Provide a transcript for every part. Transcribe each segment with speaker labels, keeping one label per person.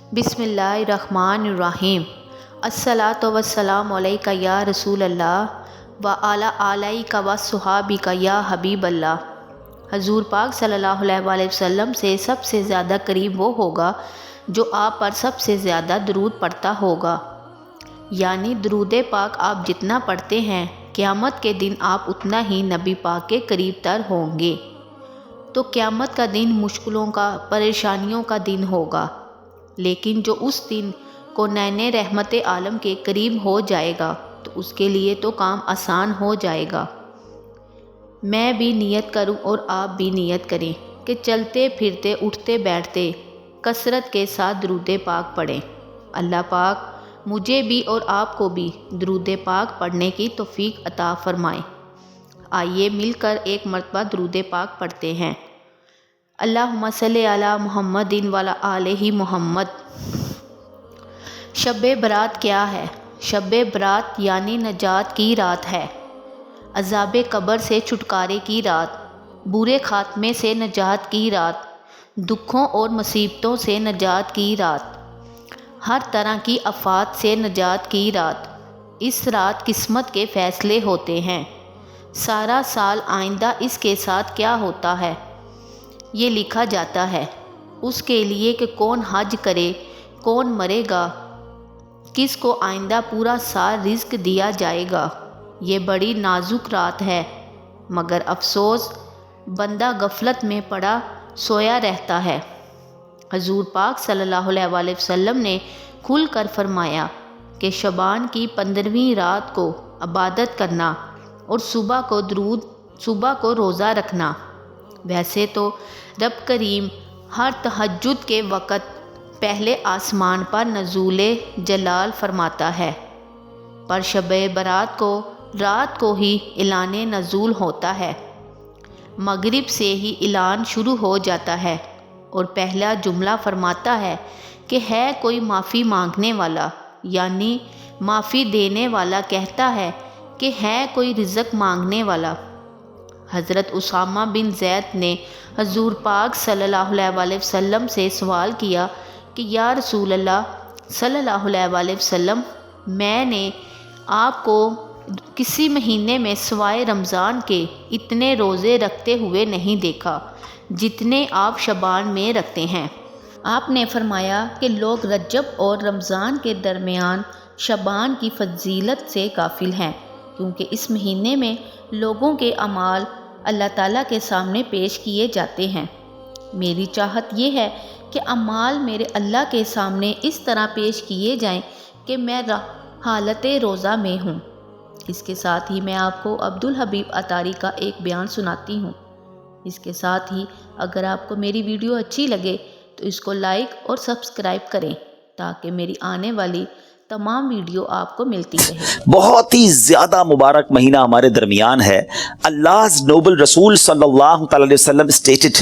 Speaker 1: بسم اللہ الرحمن الرحیم۔ الصلاۃ والسلام علیک یا رسول اللہ و علی آلک و صحابک یا حبیب اللہ۔ حضور پاک صلی اللہ علیہ وآلہ وسلم سے سب سے زیادہ قریب وہ ہوگا جو آپ پر سب سے زیادہ درود پڑھتا ہوگا، یعنی درود پاک آپ جتنا پڑھتے ہیں قیامت کے دن آپ اتنا ہی نبی پاک کے قریب تر ہوں گے۔ تو قیامت کا دن مشکلوں کا، پریشانیوں کا دن ہوگا، لیکن جو اس دن کو نین رحمت عالم کے قریب ہو جائے گا تو اس کے لیے تو کام آسان ہو جائے گا۔ میں بھی نیت کروں اور آپ بھی نیت کریں کہ چلتے پھرتے اٹھتے بیٹھتے کثرت کے ساتھ درود پاک پڑھیں۔ اللہ پاک مجھے بھی اور آپ کو بھی درود پاک پڑھنے کی توفیق عطا فرمائے۔ آئیے مل کر ایک مرتبہ درود پاک پڑھتے ہیں۔ اللہم صلی علی محمد وعلی آلہ محمد۔ شب برات کیا ہے؟ شب برات یعنی نجات کی رات ہے، عذاب قبر سے چھٹکارے کی رات، برے خاتمے سے نجات کی رات، دکھوں اور مصیبتوں سے نجات کی رات، ہر طرح کی آفات سے نجات کی رات۔ اس رات قسمت کے فیصلے ہوتے ہیں۔ سارا سال آئندہ اس کے ساتھ کیا ہوتا ہے یہ لکھا جاتا ہے، اس کے لیے کہ کون حج کرے، کون مرے گا، کس کو آئندہ پورا سال رزق دیا جائے گا۔ یہ بڑی نازک رات ہے، مگر افسوس بندہ غفلت میں پڑا سویا رہتا ہے۔ حضور پاک صلی اللہ علیہ وآلہ وسلم نے کھل کر فرمایا کہ شعبان کی 15ویں رات کو عبادت کرنا اور صبح کو روزہ رکھنا۔ ویسے تو رب کریم ہر تہجد کے وقت پہلے آسمان پر نزول جلال فرماتا ہے، پر شب برات کو رات کو ہی اعلان نزول ہوتا ہے۔ مغرب سے ہی اعلان شروع ہو جاتا ہے اور پہلا جملہ فرماتا ہے کہ ہے کوئی معافی مانگنے والا، یعنی معافی دینے والا کہتا ہے کہ ہے کوئی رزق مانگنے والا۔ حضرت اسامہ بن زید نے حضور پاک صلی اللہ علیہ وآلہ وسلم سے سوال کیا کہ یا رسول اللہ صلی اللہ علیہ وآلہ وسلم، میں نے آپ کو کسی مہینے میں سوائے رمضان کے اتنے روزے رکھتے ہوئے نہیں دیکھا جتنے آپ شعبان میں رکھتے ہیں۔ آپ نے فرمایا کہ لوگ رجب اور رمضان کے درمیان شعبان کی فضیلت سے غافل ہیں، کیونکہ اس مہینے میں لوگوں کے اعمال اللہ تعالیٰ کے سامنے پیش کیے جاتے ہیں۔ میری چاہت یہ ہے کہ اعمال میرے اللہ کے سامنے اس طرح پیش کیے جائیں کہ میں حالت روزہ میں ہوں۔ اس کے ساتھ ہی میں آپ کو عبدالحبیب عطاری کا ایک بیان سناتی ہوں۔ اس کے ساتھ ہی اگر آپ کو میری ویڈیو اچھی لگے تو اس کو لائک اور سبسکرائب کریں تاکہ میری آنے والی تمام ویڈیو آپ کو ملتی رہے۔
Speaker 2: بہت ہی زیادہ مبارک مہینہ ہمارے درمیان ہے۔ Allah's noble Rasul sallallahu alaihi wasallam stated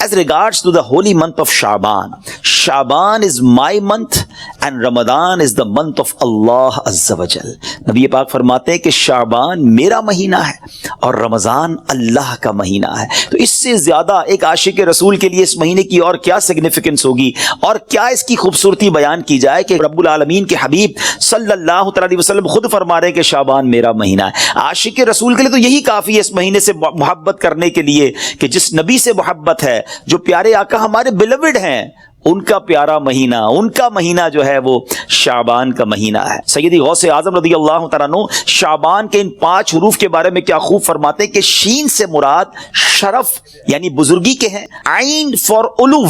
Speaker 2: as regards to the holy month of Sha'ban is my month and Ramadan is the month of Allah azza wa jal۔ نبی پاک فرماتے ہیں کہ شعبان میرا مہینہ ہے اور رمضان اللہ کا مہینہ ہے۔ تو اس سے زیادہ ایک عاشق رسول کے لیے اس مہینے کی اور کیا سگنیفیکنس ہوگی اور کیا اس کی خوبصورتی بیان کی جائے کہ رب العالمین کے حبیب صلی اللہ علیہ وسلم خود فرما رہے ہیں کہ شعبان میرا مہینہ ہے۔ عاشق رسول کے لیے تو یہی کافی ہے اس مہینے سے محبت کرنے کے لیے کہ جس نبی سے محبت ہے، جو پیارے آقا ہمارے بیلوڈ ہیں، ان کا پیارا مہینہ، ان کا مہینہ جو ہے وہ شعبان کا مہینہ ہے۔ سیدی غوث اعظم رضی اللہ تعالیٰ عنہ شعبان کے ان 5 حروف کے بارے میں کیا خوب فرماتے ہیں کہ شین سے مراد شرف یعنی بزرگی کے ہیں، عین فار علو،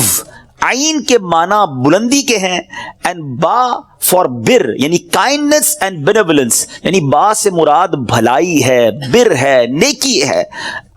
Speaker 2: عین کے معنی بلندی کے ہیں، اینڈ با فار بر یعنی کائنڈنس اینڈ بینیولنس، یعنی با سے مراد بھلائی ہے، بر ہے، نیکی ہے،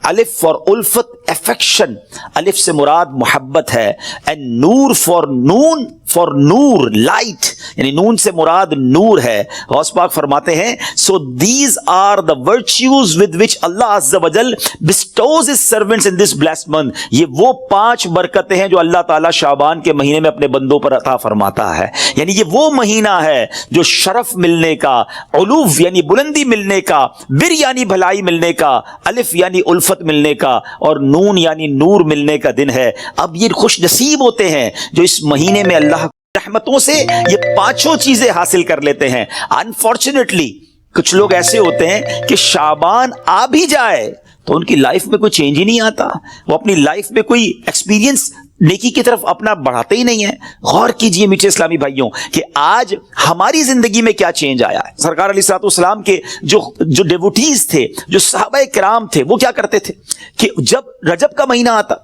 Speaker 2: الف فار الفت افیکشن، الف سے مراد محبت ہے، and Noor for Noor light یعنی نون سے مراد نور ہے۔ غوث پاک فرماتے ہیں so these are the virtues with which اللہ عز و جل bestows his servants in this blessed month۔ یہ وہ 5 برکتیں ہیں جو اللہ تعالیٰ شعبان کے مہینے میں اپنے بندوں پر عطا فرماتا ہے۔ یعنی یہ وہ مہینہ ہے جو شرف ملنے کا، علو یعنی بلندی ملنے کا، بر یعنی بھلائی ملنے کا، الف یعنی الفت ملنے کا، اور نون یعنی نور ملنے کا دن ہے۔ اب یہ خوش نصیب ہوتے ہیں جو اس مہینے میں اللہ رحمتوں سے یہ پانچوں چیزیں حاصل کر لیتے ہیں. انفارچونیٹلی کچھ لوگ ایسے ہوتے ہیں کہ شعبان آ بھی جائے تو ان کی لائف میں کوئی چینج ہی نہیں آتا, وہ اپنی لائف میں کوئی ایکسپیرینس نیکی کی طرف اپنا بڑھاتے ہی نہیں ہیں. غور کیجئے میٹھے اسلامی بھائیوں کہ آج ہماری زندگی میں کیا چینج آیا ہے. سرکار علیہ الصلوۃ والسلام کے جو ڈیووٹیز تھے, جو صحابہ کرام تھے, وہ کیا کرتے تھے کہ جب رجب کا مہینہ آتا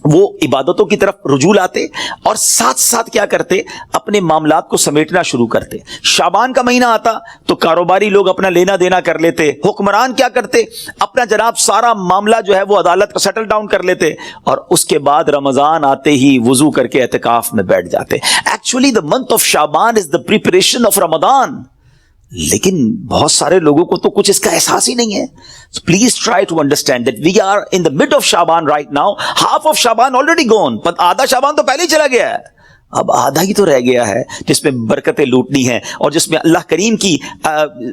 Speaker 2: وہ عبادتوں کی طرف رجوع آتے اور ساتھ ساتھ کیا کرتے, اپنے معاملات کو سمیٹنا شروع کرتے. شعبان کا مہینہ آتا تو کاروباری لوگ اپنا لینا دینا کر لیتے, حکمران کیا کرتے, اپنا جناب سارا معاملہ جو ہے وہ عدالت کا سیٹل ڈاؤن کر لیتے, اور اس کے بعد رمضان آتے ہی وضو کر کے اعتکاف میں بیٹھ جاتے. ایکچولی دا منتھ آف شعبان از دا پریپریشن آف رمضان. لیکن بہت سارے لوگوں کو تو کچھ اس کا احساس ہی نہیں ہے. So please try to understand that we are in the mid of Shaban right now. Half of Shaban already gone. but آدھا شعبان تو پہلے ہی چلا گیا ہے, اب آدھا ہی تو رہ گیا ہے جس میں برکتیں لوٹنی ہیں اور جس میں اللہ کریم کی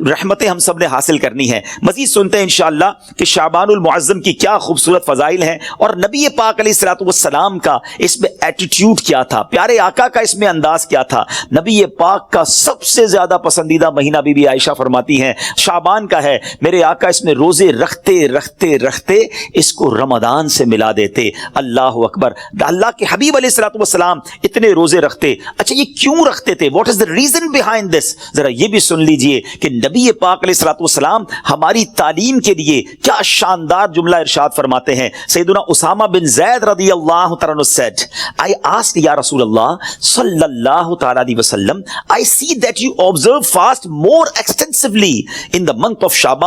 Speaker 2: رحمتیں ہم سب نے حاصل کرنی ہیں. مزید سنتے ہیں انشاءاللہ کہ شعبان المعظم کی کیا خوبصورت فضائل ہیں اور نبی پاک علیہ الصلوۃ والسلام کا اس میں ایٹیٹیوڈ کیا تھا, پیارے آقا کا اس میں انداز کیا تھا. نبی پاک کا سب سے زیادہ پسندیدہ مہینہ بی بی عائشہ فرماتی ہیں شعبان کا ہے. میرے آقا اس میں روزے رکھتے رکھتے رکھتے اس کو رمضان سے ملا دیتے. اللہ اکبر. اللہ کے حبیب علیہ الصلوۃ والسلام اتنے روزے رکھتے. اچھا یہ کیوں رکھتے تھے, what is the reason behind this, ذرا یہ بھی سن لیجئے کہ نبی پاک علیہ الصلوۃ والسلام ہماری تعلیم کے لیے کیا شاندار جملہ ارشاد فرماتے ہیں. سیدنا اسامہ بن زید رضی اللہ تعالیٰ عنہ said, I asked یا رسول اللہ صلی اللہ تعالیٰ علیہ وسلم, I see that you observe fast more extensively in the month of Shaban